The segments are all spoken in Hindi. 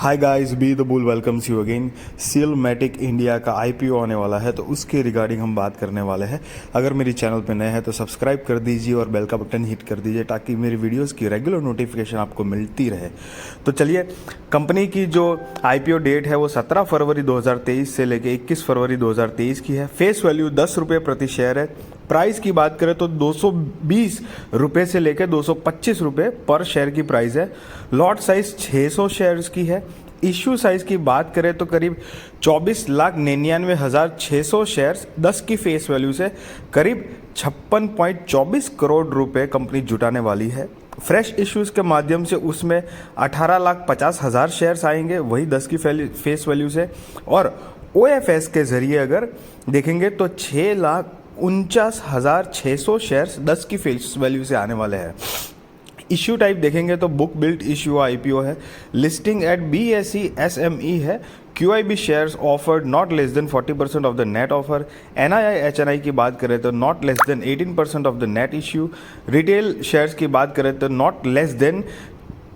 Hi guys, be the bull welcomes you again. Sealmatic India का आईपीओ आने वाला है, तो उसके रिगार्डिंग हम बात करने वाले हैं। अगर मेरी चैनल पे नए हैं तो सब्सक्राइब कर दीजिए और बेल का बटन हिट कर दीजिए ताकि मेरी वीडियोस की रेगुलर नोटिफिकेशन आपको मिलती रहे। तो चलिए, कंपनी की जो आईपीओ डेट है वो 17 फरवरी 2023 से लेके 21 फरवरी 2023 की है। फेस वैल्यू 10 रुपये प्रति शेयर है। प्राइस की बात करें तो 220 रुपये से लेकर 225 रुपये पर शेयर की प्राइस है। लॉट साइज 600 शेयर्स की है। इश्यू साइज की बात करें तो करीब 24,99,600 शेयर्स 10 की फेस वैल्यू से करीब 56.24 करोड़ रुपए कंपनी जुटाने वाली है। फ्रेश इश्यूज के माध्यम से उसमें 18,50,000 शेयर्स आएंगे, वही 10 की फेस वैल्यू से। और ओएफएस के जरिए अगर देखेंगे तो 6,49,600 शेयर्स 10 की फेस वैल्यू से आने वाले हैं। इश्यू टाइप देखेंगे तो बुक बिल्ट इश्यू आईपीओ है। लिस्टिंग एट BSE SME है। QIB shares offered not less than 40% of the net offer. NII HNI की बात करें तो not less than 18% of the net issue. Retail shares की बात करें तो not less than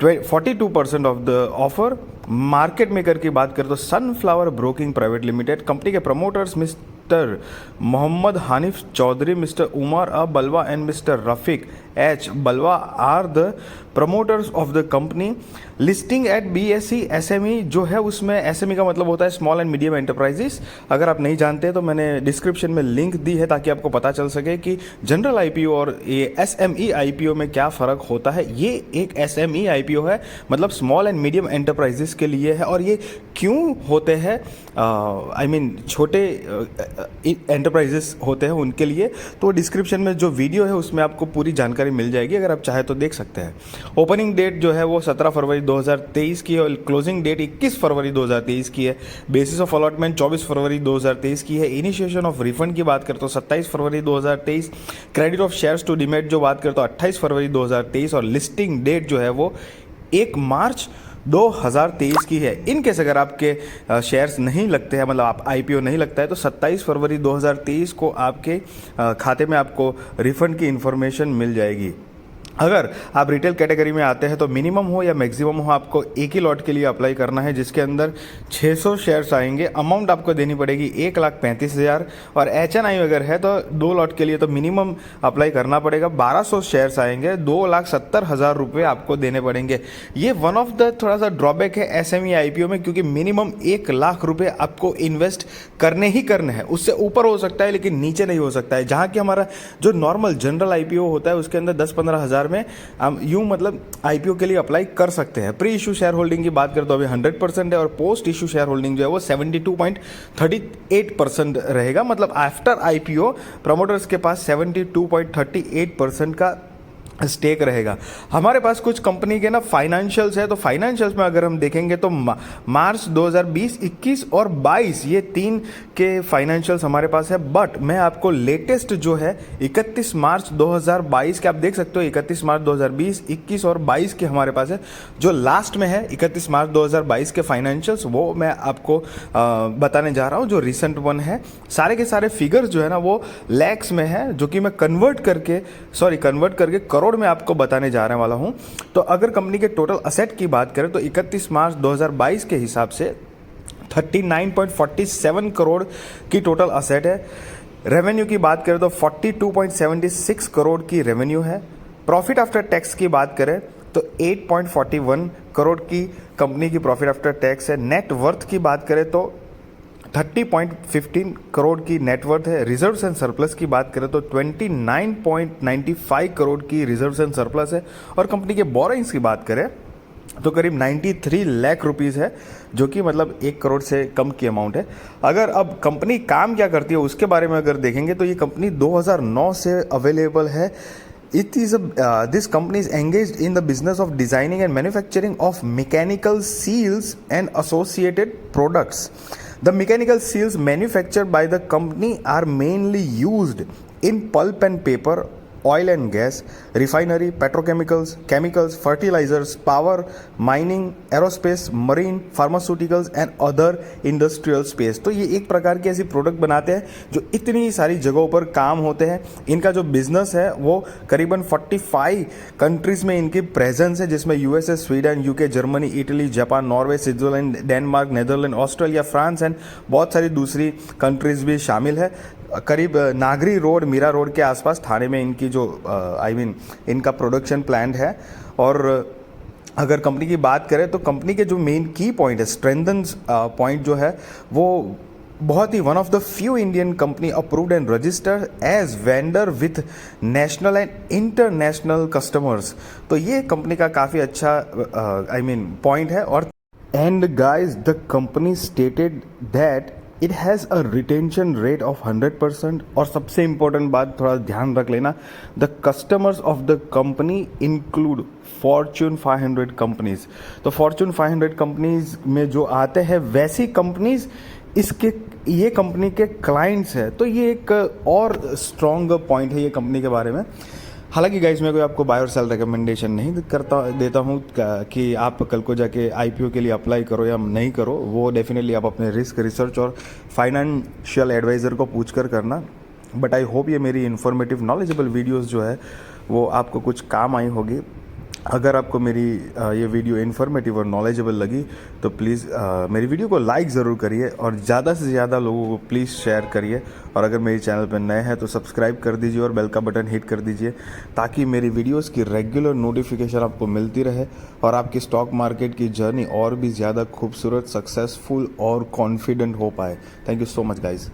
42% of the offer. Market maker की बात करें तो Sunflower broking private limited. Company के promoters mister Mohammad Hanif Chaudhary, mister Umar Balwa and mister Rafiq H Balwa are the promoters of the company. Listing at BSE SME जो है उसमें SME का मतलब होता है स्मॉल एंड मीडियम एंटरप्राइजेस। अगर आप नहीं जानते तो मैंने डिस्क्रिप्शन में लिंक दी है ताकि आपको पता चल सके कि जनरल आईपीओ और ये SME आईपीओ में क्या फ़र्क होता है। ये एक SME आईपीओ है, मतलब स्मॉल एंड मीडियम एंटरप्राइजेस के लिए है। और ये क्यों होते हैं, आई मीन छोटे एंटरप्राइजेस होते हैं उनके लिए। तो डिस्क्रिप्शन में जो वीडियो है उसमें आपको पूरी जानकारी मिल जाएगी, अगर आप चाहे तो देख सकते हैं। ओपनिंग डेट जो है वो 17 फरवरी 2023 की है और क्लोजिंग डेट 21 फरवरी 2023 की है। बेसिस ऑफ अलॉटमेंट 24 फरवरी 2023 की है। इनिशिएशन ऑफ रिफंड की बात करें तो 27 फरवरी 2023। Credit of shares to demat जो बात करें तो 28 फरवरी 2023 और लिस्टिंग डेट जो है वो 1 मार्च 2023 की है। इन केस अगर आपके शेयर्स नहीं लगते हैं, मतलब आप आईपीओ नहीं लगता है, तो 27 फरवरी 2023 को आपके खाते में आपको रिफंड की इन्फॉर्मेशन मिल जाएगी। अगर आप रिटेल कैटेगरी में आते हैं तो मिनिमम हो या मैक्सिमम हो, आपको एक ही लॉट के लिए अप्लाई करना है जिसके अंदर 600 शेयर्स आएंगे। अमाउंट आपको देनी पड़ेगी 1,35,000। और HNI अगर है तो 2 लॉट के लिए तो मिनिमम अप्लाई करना पड़ेगा। 1200 शेयर्स आएंगे, 2,70,000 रुपये आपको देने पड़ेंगे। ये वन ऑफ द थोड़ा सा ड्रॉबैक है SME आईपीओ में, क्योंकि मिनिमम 1,00,000 रुपये आपको इन्वेस्ट करने ही करने हैं। उससे ऊपर हो सकता है लेकिन नीचे नहीं हो सकता है। जहाँ कि हमारा जो नॉर्मल जनरल आईपीओ होता है उसके अंदर 10-15 हज़ार में हम यूं मतलब आईपीओ के लिए अप्लाई कर सकते हैं। प्री इशू शेयर होल्डिंग की बात करें तो अभी 100% है और पोस्ट इशू शेयर होल्डिंग जो है वो 72.38% रहेगा। मतलब आफ्टर आईपीओ प्रमोटर्स के पास 72.38% का स्टेक रहेगा। हमारे पास कुछ कंपनी के ना फाइनेंशियल्स है, तो फाइनेंशियल्स में अगर हम देखेंगे तो मार्च 2020, 21 और 22 ये 3 के फाइनेंशियल्स हमारे पास है। बट मैं आपको लेटेस्ट जो है 31 मार्च 2022 के आप देख सकते हो, 31 मार्च 2020, 21 और 22 के हमारे पास है। जो लास्ट में है 31 मार्च 2022 के फाइनेंशियल्स, वो मैं आपको बताने जा रहा हूँ। जो रिसेंट वन है, सारे के सारे फिगर्स जो है ना वो लैक्स में है, जो कि मैं कन्वर्ट करके करोड़ में आपको बताने जा रहे वाला हूं। तो अगर कंपनी के टोटल असेट की बात करें तो 31 मार्च 2022 के हिसाब से 39.47 करोड़ की टोटल असेट है। रेवेन्यू की बात करें तो 42.76 करोड़ की रेवेन्यू है। प्रॉफिट आफ्टर टैक्स की बात करें तो 8.41 करोड़ की कंपनी की प्रॉफिट आफ्टर टैक्स है। नेट वर्थ की बात करें तो 30.15 करोड़ की नेटवर्थ है। रिजर्व्स एंड सरप्लस की बात करें तो 29.95 करोड़ की रिजर्व्स एंड सरप्लस है। और कंपनी के बोरोइंग्स की बात करें तो करीब 93 लाख रुपीस है, जो कि मतलब 1 करोड़ से कम की अमाउंट है। अगर अब कंपनी काम क्या करती है उसके बारे में अगर देखेंगे तो ये कंपनी 2009 से अवेलेबल है। This company is engaged in the business of designing and manufacturing of mechanical seals and associated products. The mechanical seals manufactured by the company are mainly used in pulp and paper oil and gas, refinery, petrochemicals, chemicals, fertilisers, power, mining, aerospace, marine, pharmaceuticals and other industrial space. तो ये एक प्रकार की ऐसी प्रोडक्ट बनाते हैं जो इतनी सारी जगहों पर काम होते हैं। इनका जो बिजनेस है वो करीबन 45 कंट्रीज में इनकी प्रेजेंस है, जिसमें USA, Sweden, UK, Germany, Italy, Japan, Norway, Switzerland, Denmark, Netherland, Australia, France and बहुत सारी दूसरी कंट्रीज भी शामिल है। करीब नागरी रोड, मीरा रोड के आसपास थाने में इनकी जो इनका प्रोडक्शन प्लांट है। और अगर कंपनी की बात करें तो कंपनी के जो मेन की पॉइंट है, स्ट्रेंथन्स पॉइंट जो है वो बहुत ही one of the few Indian company approved and registered as vendor with national and international customers. तो ये कंपनी का काफ़ी अच्छा पॉइंट है। और and guys the company stated that it has a retention rate of 100%। और सबसे इंपॉर्टेंट बात थोड़ा ध्यान रख लेना, the customers of the company include Fortune 500 companies. तो फॉर्च्यून 500 कंपनीज में जो आते हैं वैसी कंपनीज इसके ये कंपनी के क्लाइंट्स है। तो ये एक और स्ट्रॉन्ग पॉइंट है ये कंपनी के बारे में। हालांकि गाइस मैं कोई आपको बाय और सेल रिकमेंडेशन नहीं देता हूँ कि आप कल को जाके आईपीओ के लिए अप्लाई करो या नहीं करो। वो डेफिनेटली आप अपने रिस्क रिसर्च और फाइनेंशियल एडवाइज़र को पूछ कर करना। बट आई होप ये मेरी इन्फॉर्मेटिव नॉलेजेबल वीडियोस जो है वो आपको कुछ काम आई होगी। अगर आपको मेरी ये वीडियो इन्फॉर्मेटिव और नॉलेजेबल लगी तो प्लीज़ मेरी वीडियो को लाइक ज़रूर करिए और ज़्यादा से ज़्यादा लोगों को प्लीज़ शेयर करिए। और अगर मेरे चैनल पर नए हैं तो सब्सक्राइब कर दीजिए और बेल का बटन हिट कर दीजिए ताकि मेरी वीडियोस की रेगुलर नोटिफिकेशन आपको मिलती रहे और आपकी स्टॉक मार्केट की जर्नी और भी ज़्यादा खूबसूरत, सक्सेसफुल और कॉन्फिडेंट हो पाए। Thank you so much guys.